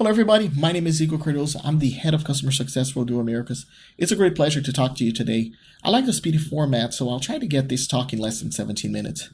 Hello, everybody. My name is Igor Cardoso. I'm the head of customer success for Odoo Americas. It's a great pleasure to talk to you today. I like the speedy format, so I'll try to get this talk in less than 17 minutes.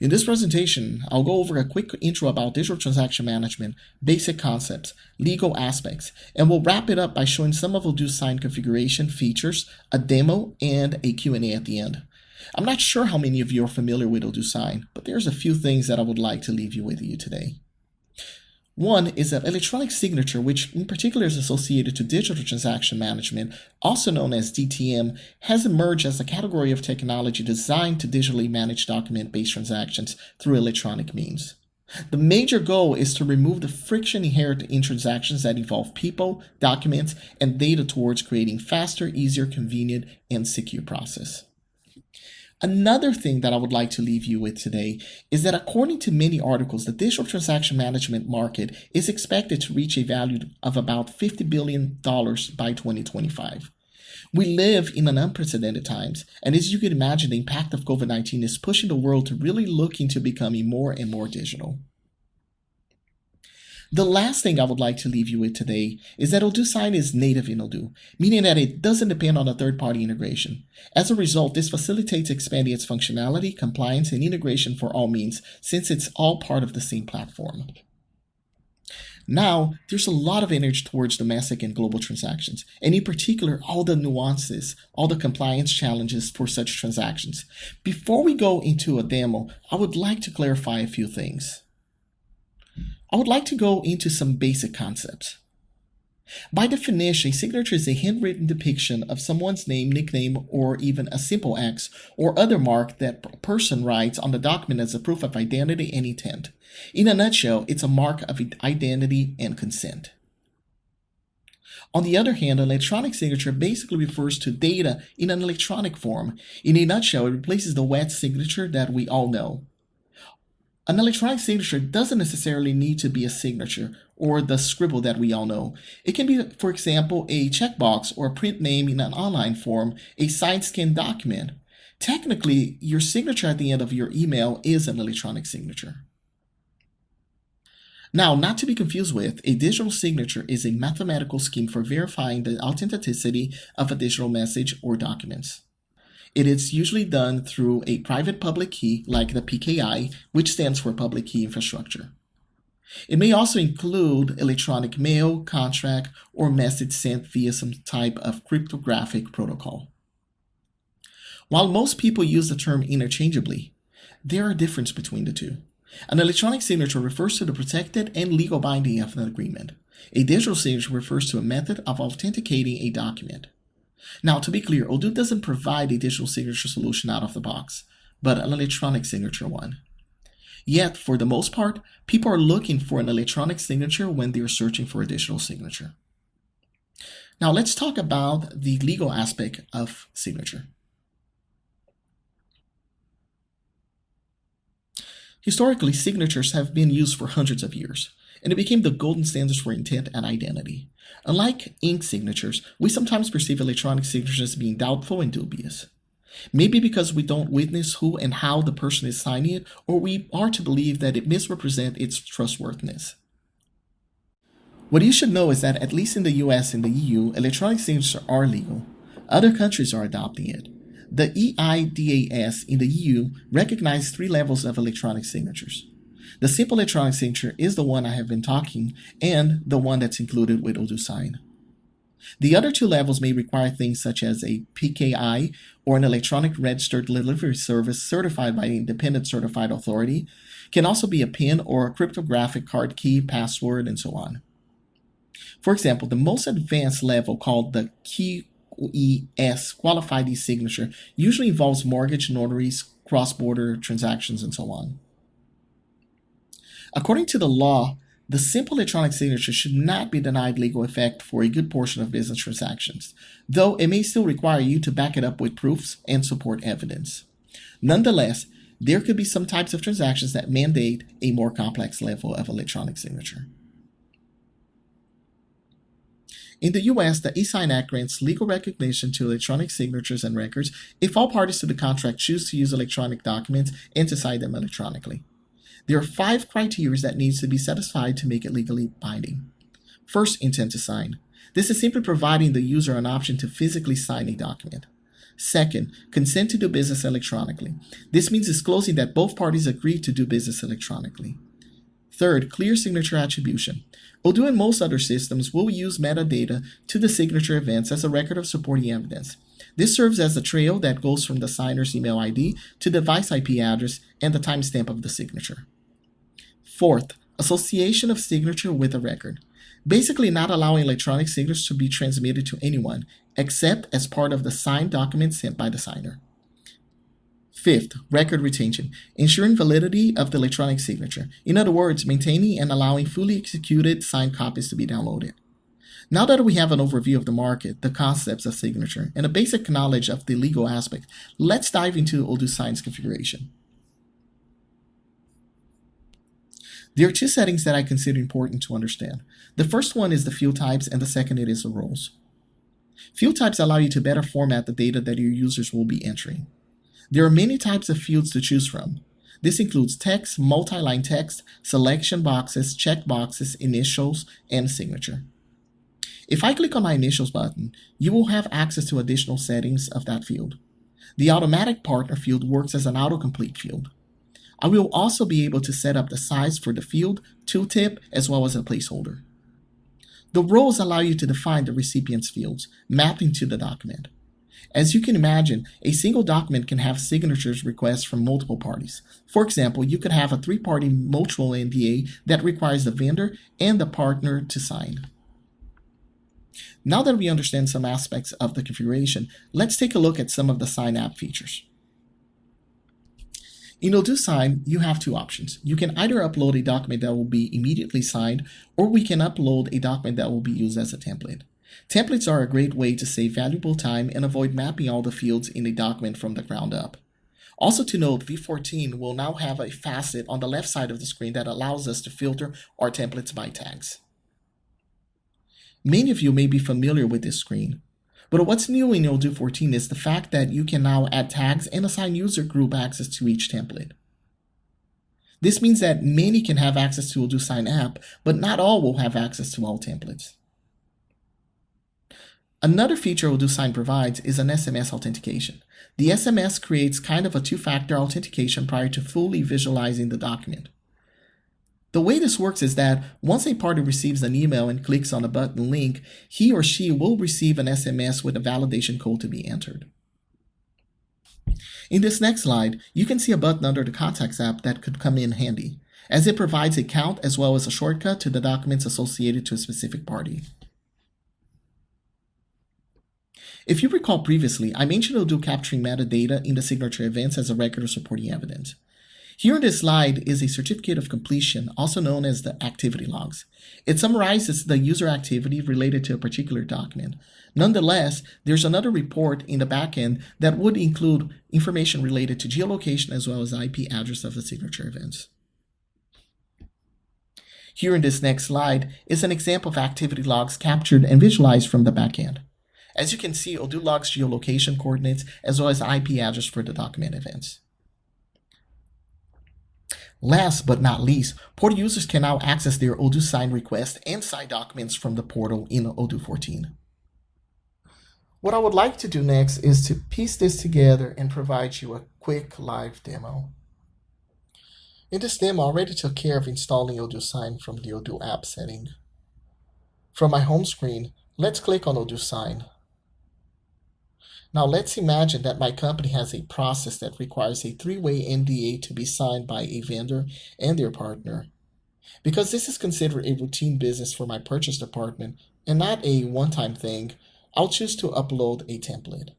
In this presentation, I'll go over a quick intro about digital transaction management, basic concepts, legal aspects, and we'll wrap it up by showing some of Odoo Sign configuration features, a demo, and a Q&A at the end. I'm not sure how many of you are familiar with Odoo Sign, but there's a few things that I would like to leave you with today. One is that electronic signature, which in particular is associated to digital transaction management, also known as DTM, has emerged as a category of technology designed to digitally manage document-based transactions through electronic means. The major goal is to remove the friction inherent in transactions that involve people, documents, and data towards creating faster, easier, convenient, and secure process. Another thing that I would like to leave you with today is that according to many articles, the digital transaction management market is expected to reach a value of about $50 billion by 2025. We live in an unprecedented times, and as you can imagine, the impact of COVID-19 is pushing the world to really look into becoming more and more digital. The last thing I would like to leave you with today is that Odoo Sign is native in Odoo, meaning that it doesn't depend on a third-party integration. As a result, this facilitates expanding its functionality, compliance, and integration for all means, since it's all part of the same platform. Now, there's a lot of energy towards domestic and global transactions, and in particular, all the nuances, all the compliance challenges for such transactions. Before we go into a demo, I would like to clarify a few things. I would like to go into some basic concepts. By definition, a signature is a handwritten depiction of someone's name, nickname, or even a simple X or other mark that a person writes on the document as a proof of identity and intent. In a nutshell, it's a mark of identity and consent. On the other hand, an electronic signature basically refers to data in an electronic form. In a nutshell, it replaces the wet signature that we all know. An electronic signature doesn't necessarily need to be a signature or the scribble that we all know. It can be, for example, a checkbox or a print name in an online form, a side-scanned document. Technically, your signature at the end of your email is an electronic signature. Now, not to be confused with, a digital signature is a mathematical scheme for verifying the authenticity of a digital message or documents. It is usually done through a private public key like the PKI, which stands for Public Key Infrastructure. It may also include electronic mail, contract, or message sent via some type of cryptographic protocol. While most people use the term interchangeably, there are differences between the two. An electronic signature refers to the protected and legal binding of an agreement. A digital signature refers to a method of authenticating a document. Now, to be clear, Odoo doesn't provide a digital signature solution out of the box, but an electronic signature one. Yet, for the most part, people are looking for an electronic signature when they're searching for a digital signature. Now, let's talk about the legal aspect of signature. Historically, signatures have been used for hundreds of years, and it became the golden standards for intent and identity. Unlike ink signatures, we sometimes perceive electronic signatures as being doubtful and dubious. Maybe because we don't witness who and how the person is signing it, or we are to believe that it misrepresents its trustworthiness. What you should know is that at least in the US and the EU, electronic signatures are legal. Other countries are adopting it. The EIDAS in the EU recognizes 3 levels of electronic signatures. The simple electronic signature is the one I have been talking, and the one that's included with Odoo Sign. The other 2 levels may require things such as a PKI or an electronic registered delivery service certified by an independent certified authority, can also be a PIN or a cryptographic card key, password, and so on. For example, the most advanced level called the QES qualified e-signature usually involves mortgage, notaries, cross-border transactions, and so on. According to the law, the simple electronic signature should not be denied legal effect for a good portion of business transactions, though it may still require you to back it up with proofs and support evidence. Nonetheless, there could be some types of transactions that mandate a more complex level of electronic signature. In the US, the e-Sign Act grants legal recognition to electronic signatures and records if all parties to the contract choose to use electronic documents and to sign them electronically. There are 5 criteria that needs to be satisfied to make it legally binding. First, intent to sign. This is simply providing the user an option to physically sign a document. Second, consent to do business electronically. This means disclosing that both parties agree to do business electronically. Third, clear signature attribution. Odoo and most other systems will use metadata to the signature events as a record of supporting evidence. This serves as a trail that goes from the signer's email ID to the device IP address and the timestamp of the signature. Fourth, association of signature with a record. Basically not allowing electronic signatures to be transmitted to anyone, except as part of the signed document sent by the signer. Fifth, record retention, ensuring validity of the electronic signature. In other words, maintaining and allowing fully executed signed copies to be downloaded. Now that we have an overview of the market, the concepts of signature, and a basic knowledge of the legal aspect, let's dive into Odoo Sign's configuration. There are two settings that I consider important to understand. The first one is the field types, and the second is the roles. Field types allow you to better format the data that your users will be entering. There are many types of fields to choose from. This includes text, multi-line text, selection boxes, check boxes, initials, and signature. If I click on my initials button, you will have access to additional settings of that field. The automatic partner field works as an autocomplete field. I will also be able to set up the size for the field, tooltip, as well as a placeholder. The roles allow you to define the recipient's fields, mapping to the document. As you can imagine, a single document can have signatures requests from multiple parties. For example, you could have a three-party mutual NDA that requires the vendor and the partner to sign. Now that we understand some aspects of the configuration, let's take a look at some of the Sign app features. In Odoo Sign, you have two options. You can either upload a document that will be immediately signed, or we can upload a document that will be used as a template. Templates are a great way to save valuable time and avoid mapping all the fields in a document from the ground up. Also to note, V14 will now have a facet on the left side of the screen that allows us to filter our templates by tags. Many of you may be familiar with this screen, but what's new in Odoo 14 is the fact that you can now add tags and assign user group access to each template. This means that many can have access to Odoo Sign app, but not all will have access to all templates. Another feature Odoo Sign provides is an SMS authentication. The SMS creates kind of a two-factor authentication prior to fully visualizing the document. The way this works is that once a party receives an email and clicks on a button link, he or she will receive an SMS with a validation code to be entered. In this next slide, you can see a button under the Contacts app that could come in handy, as it provides a count as well as a shortcut to the documents associated to a specific party. If you recall previously, I mentioned Odoo capturing metadata in the signature events as a record of supporting evidence. Here in this slide is a certificate of completion, also known as the activity logs. It summarizes the user activity related to a particular document. Nonetheless, there's another report in the backend that would include information related to geolocation as well as IP address of the signature events. Here in this next slide is an example of activity logs captured and visualized from the backend. As you can see, Odoo logs geolocation coordinates as well as IP address for the document events. Last but not least, portal users can now access their Odoo Sign requests and side documents from the portal in Odoo 14. What I would like to do next is to piece this together and provide you a quick live demo. In this demo, I already took care of installing Odoo Sign from the Odoo app setting. From my home screen, let's click on Odoo Sign. Now let's imagine that my company has a process that requires a three-way NDA to be signed by a vendor and their partner. Because this is considered a routine business for my purchase department and not a one-time thing, I'll choose to upload a template.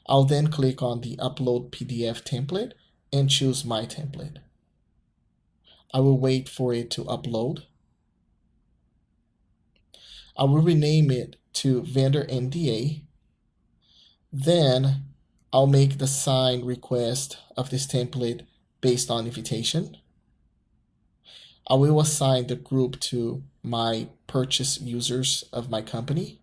I'll then click on the Upload PDF template and choose my template. I will wait for it to upload. I will rename it to Vendor NDA. Then I'll make the sign request of this template based on invitation. I will assign the group to my purchase users of my company.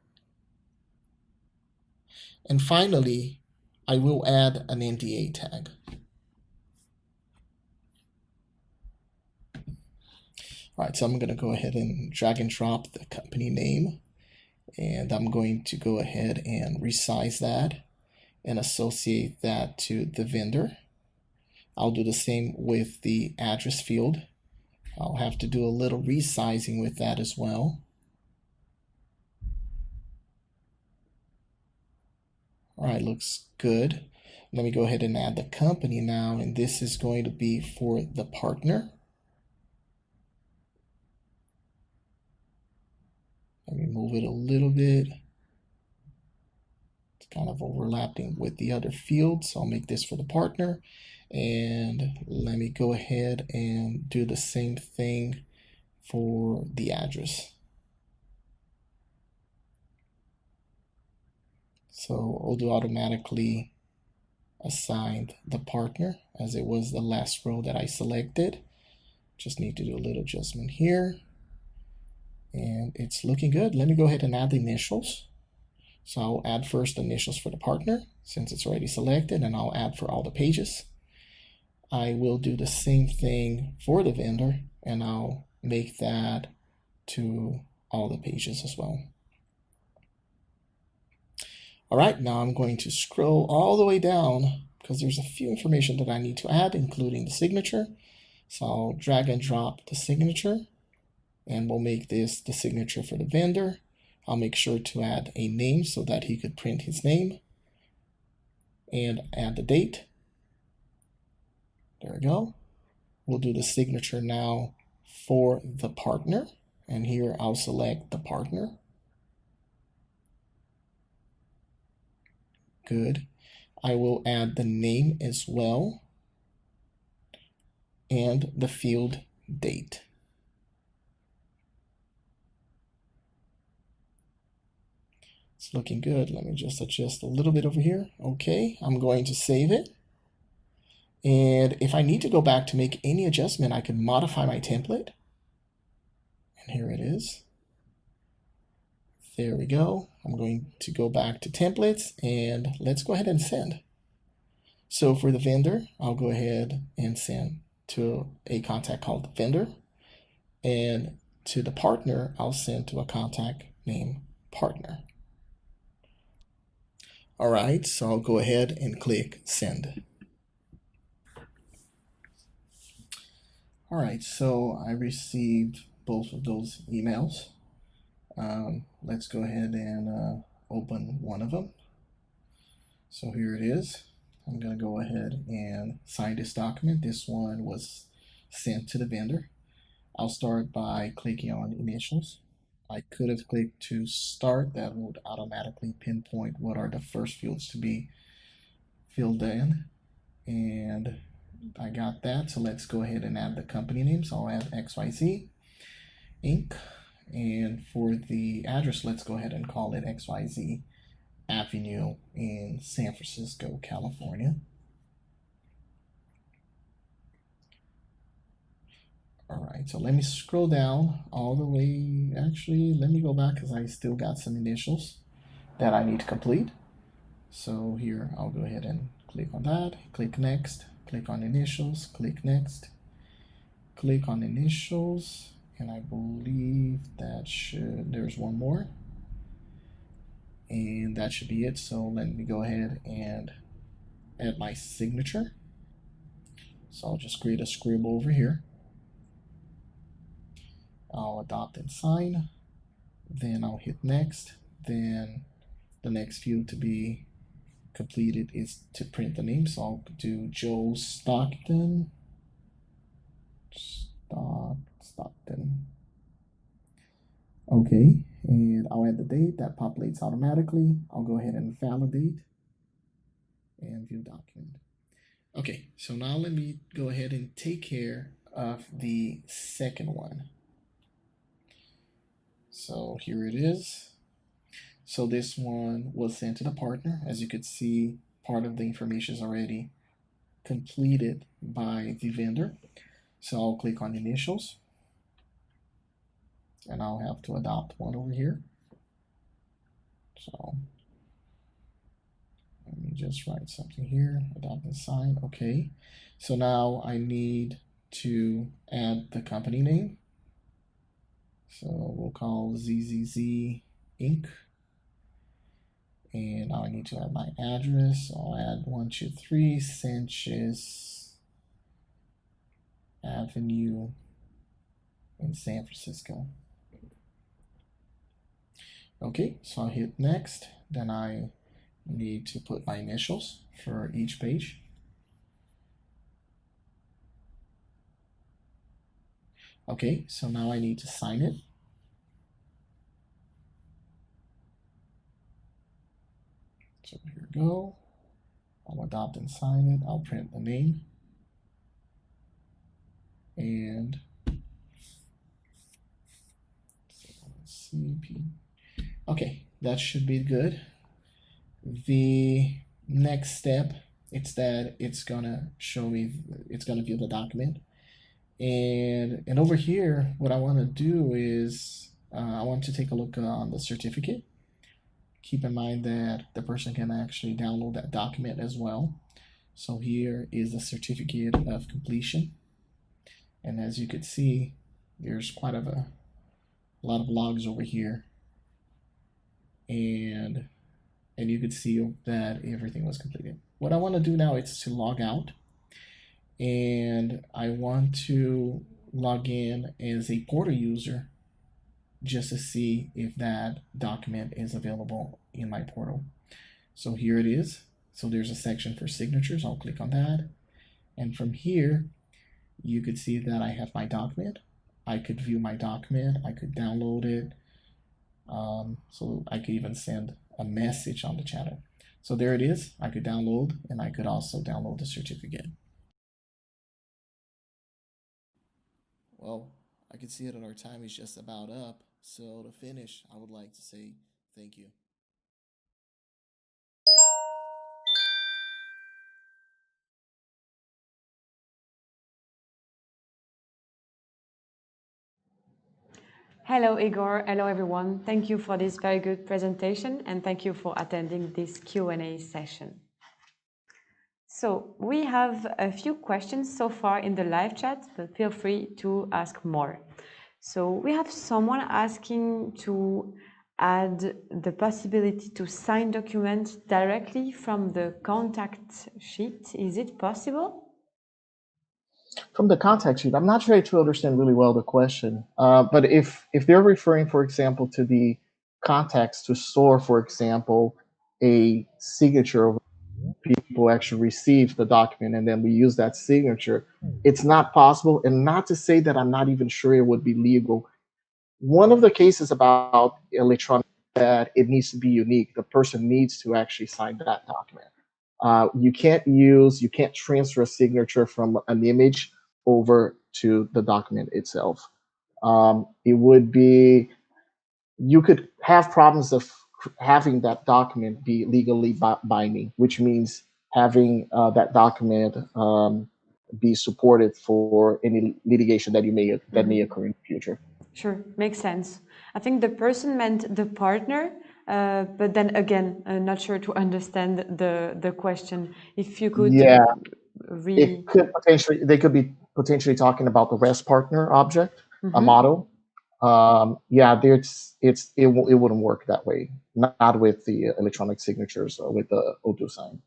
And finally, I will add an NDA tag. All right, so I'm going to go ahead and drag and drop the company name, and I'm going to go ahead and resize that and associate that to the vendor. I'll do the same with the address field. I'll have to do a little resizing with that as well. All right, looks good. Let me go ahead and add the company now, and this is going to be for the partner. Let me move it a little bit. It's kind of overlapping with the other field, so I'll make this for the partner. And let me go ahead and do the same thing for the address. So Odoo automatically assigned the partner as it was the last row that I selected. Just need to do a little adjustment here. And it's looking good. Let me go ahead and add the initials. So I'll add first the initials for the partner since it's already selected, and I'll add for all the pages. I will do the same thing for the vendor, and I'll make that to all the pages as well. All right, now I'm going to scroll all the way down because there's a few information that I need to add, including the signature. So I'll drag and drop the signature, and we'll make this the signature for the vendor. I'll make sure to add a name so that he could print his name, and add the date. There we go. We'll do the signature now for the partner, and here I'll select the partner. Good. I will add the name as well and the field date. It's looking good. Let me just adjust a little bit over here. Okay, I'm going to save it. And if I need to go back to make any adjustment, I can modify my template. And here it is. There we go. I'm going to go back to templates, and let's go ahead and send. So for the vendor, I'll go ahead and send to a contact called vendor. And to the partner, I'll send to a contact named partner. All right, so I'll go ahead and click send. All right, so I received both of those emails. Let's go ahead and open one of them. So here it is. I'm going to go ahead and sign this document. This one was sent to the vendor. I'll start by clicking on initials. I could have clicked to start. That would automatically pinpoint what are the first fields to be filled in. And I got that. So let's go ahead and add the company name. So I'll add XYZ Inc. And for the address, let's go ahead and call it XYZ Avenue in San Francisco, California. All right, so let me scroll down all the way. Actually, let me go back because I still got some initials that I need to complete. So here, I'll go ahead and click on that, click next, click on initials, click next, click on initials, and I believe that there's one more. And that should be it. So let me go ahead and add my signature. So I'll just create a scribble over here. I'll adopt and sign. Then I'll hit next. Then the next field to be completed is to print the name. So I'll do Joe Stockton. Stockton. Okay, and I'll add the date. That populates automatically. I'll go ahead and validate and view document. Okay, so now let me go ahead and take care of the second one. So here it is. So this one was sent to the partner. As you could see, part of the information is already completed by the vendor. So I'll click on initials, and I'll have to adopt one over here. So let me just write something here, adopt and sign. Okay, so now I need to add the company name. So we'll call ZZZ Inc. And now I need to add my address. So I'll add 123 Sanchez Avenue in San Francisco. Okay, so I'll hit next. Then I need to put my initials for each page. Okay, so now I need to sign it. So here we go. I'll adopt and sign it. I'll print the name. And CP. Okay, that should be good. The next step, it's that it's gonna show me, it's gonna view the document. And over here, what I want to do is I want to take a look on the certificate. Keep in mind that the person can actually download that document as well. So here is the certificate of completion. And as you could see, there's quite a lot of logs over here. And you could see that everything was completed. What I want to do now is to log out. And I want to log in as a portal user just to see if that document is available in my portal. So here it is. So there's a section for signatures. I'll click on that. And from here, you could see that I have my document. I could view my document. I could download it. So I could even send a message on the channel. So there it is. I could download, and I could also download the certificate. Well, I can see that our time is just about up. So to finish, I would like to say thank you. Hello, Igor. Hello, everyone. Thank you for this very good presentation, and thank you for attending this Q&A session. So we have a few questions so far in the live chat, but feel free to ask more. So we have someone asking to add the possibility to sign documents directly from the contact sheet. Is it possible? From the contact sheet, I'm not sure to understand really well the question. But if they're referring, for example, to the contacts to store, for example, a signature of people actually receive the document and then we use that signature, it's not possible. And not to say that I'm not even sure it would be legal. One of the cases about electronic that it needs to be unique. The person needs to actually sign that document. You can't transfer a signature from an image over to the document itself. It would be, you could have problems of having that document be legally binding, which means having that document be supported for any litigation that may occur in the future. Sure, makes sense. I think the person meant the partner, but then again, not sure to understand the question. If you could, yeah, it could potentially, they could be potentially talking about the REST partner object, a model. Yeah, it wouldn't work that way. Not with the electronic signatures or with the Odoo Sign.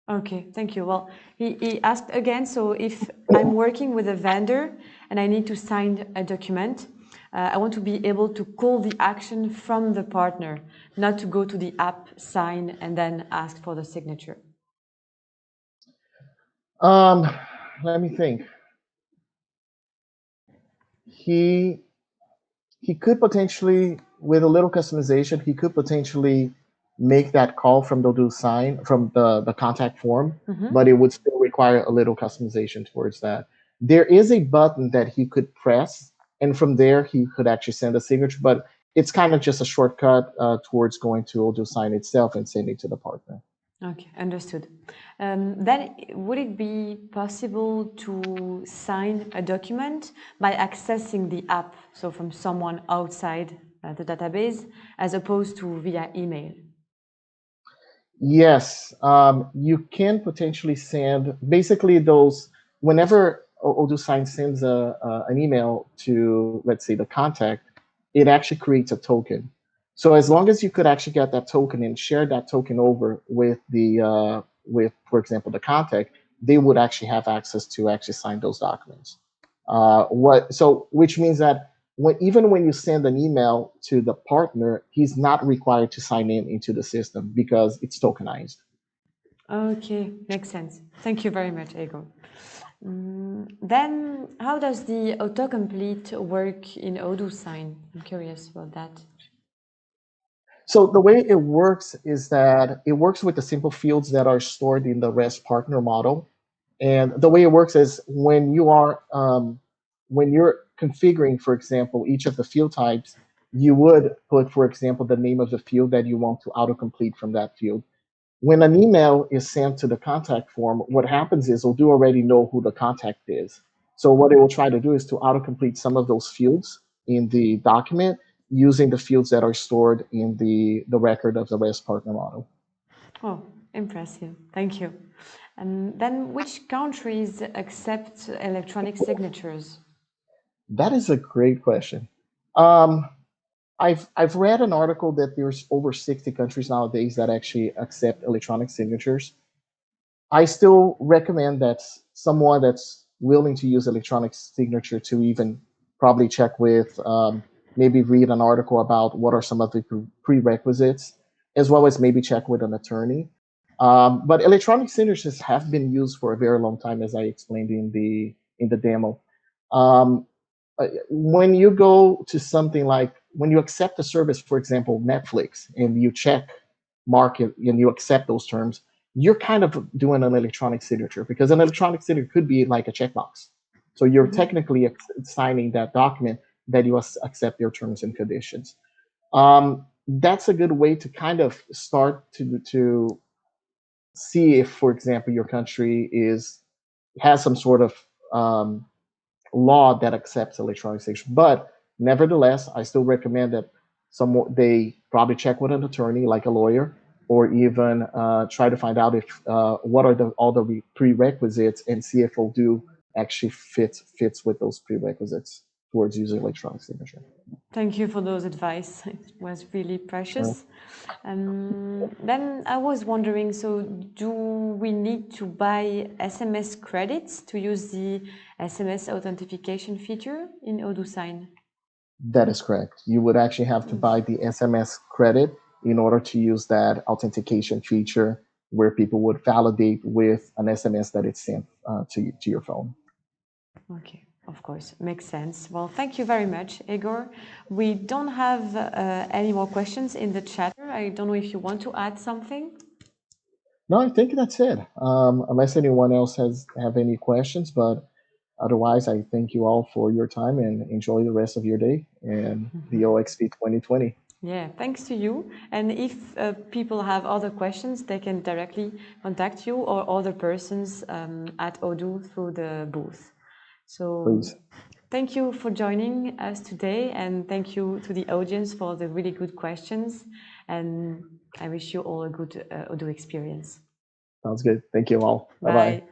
Okay, thank you. Well, he asked again, so if I'm working with a vendor and I need to sign a document, I want to be able to call the action from the partner, not to go to the app, sign, and then ask for the signature. Let me think. He could potentially, with a little customization, he could potentially make that call from the Odoo Sign, from the contact form, but it would still require a little customization towards that. There is a button that he could press, and from there he could actually send a signature, but it's kind of just a shortcut towards going to Odoo Sign itself and sending to the partner. Okay, understood. Then would it be possible to sign a document by accessing the app, so from someone outside the database, as opposed to via email? Yes, you can potentially send basically those whenever Odoo Sign sends an email to, let's say, the contact. it actually creates a token. So as long as you could actually get that token and share that token over with with, for example, the contact, they would actually have access to actually sign those documents. Which means that even when you send an email to the partner, he's not required to sign in into the system because it's tokenized. Okay, makes sense. Thank you very much, Igor. Then, how does the autocomplete work in Odoo Sign? I'm curious about that. So the way it works is that it works with the simple fields that are stored in the REST partner model. And the way it works is when you're configuring, for example, each of the field types, you would put, for example, the name of the field that you want to autocomplete from that field. When an email is sent to the contact form, what happens is Odoo already know who the contact is. So what it will try to do is to autocomplete some of those fields in the document using the fields that are stored in the record of the REST partner model. Oh, impressive. Thank you. And then which countries accept electronic signatures? That is a great question. Um, I've read an article that there's over 60 countries nowadays that actually accept electronic signatures. I still recommend that someone that's willing to use electronic signature to even probably check with, maybe read an article about what are some of the prerequisites, as well as maybe check with an attorney. But electronic signatures have been used for a very long time, as I explained in the demo. Um, when you go to something like when you accept a service, for example, Netflix, and you check market and you accept those terms, you're kind of doing an electronic signature because an electronic signature could be like a checkbox. So you're technically signing that document that you accept their terms and conditions. That's a good way to kind of start to see if, for example, your country has some sort of law that accepts electronic signature. But nevertheless, I still recommend that they probably check with an attorney, like a lawyer, or even try to find out if what are all the prerequisites and see if Odoo actually fits with those prerequisites towards using electronic signature. Thank you for those advice. It was really precious. Then I was wondering, so do we need to buy SMS credits to use the SMS authentication feature in Odoo Sign? That is correct. You would actually have to buy the SMS credit in order to use that authentication feature where people would validate with an SMS that it's sent to your phone. Okay, of course, makes sense. Well, thank you very much, Igor. We don't have any more questions in the chat. I don't know if you want to add something. No, I think that's it. Unless anyone else have any questions, but otherwise, I thank you all for your time and enjoy the rest of your day and the OXP 2020. Yeah, thanks to you. And if people have other questions, they can directly contact you or other persons at Odoo through the booth. So Please. thank you for joining us today, and thank you to the audience for the really good questions. And I wish you all a good Odoo experience. Sounds good. Thank you all. Bye-bye. Bye.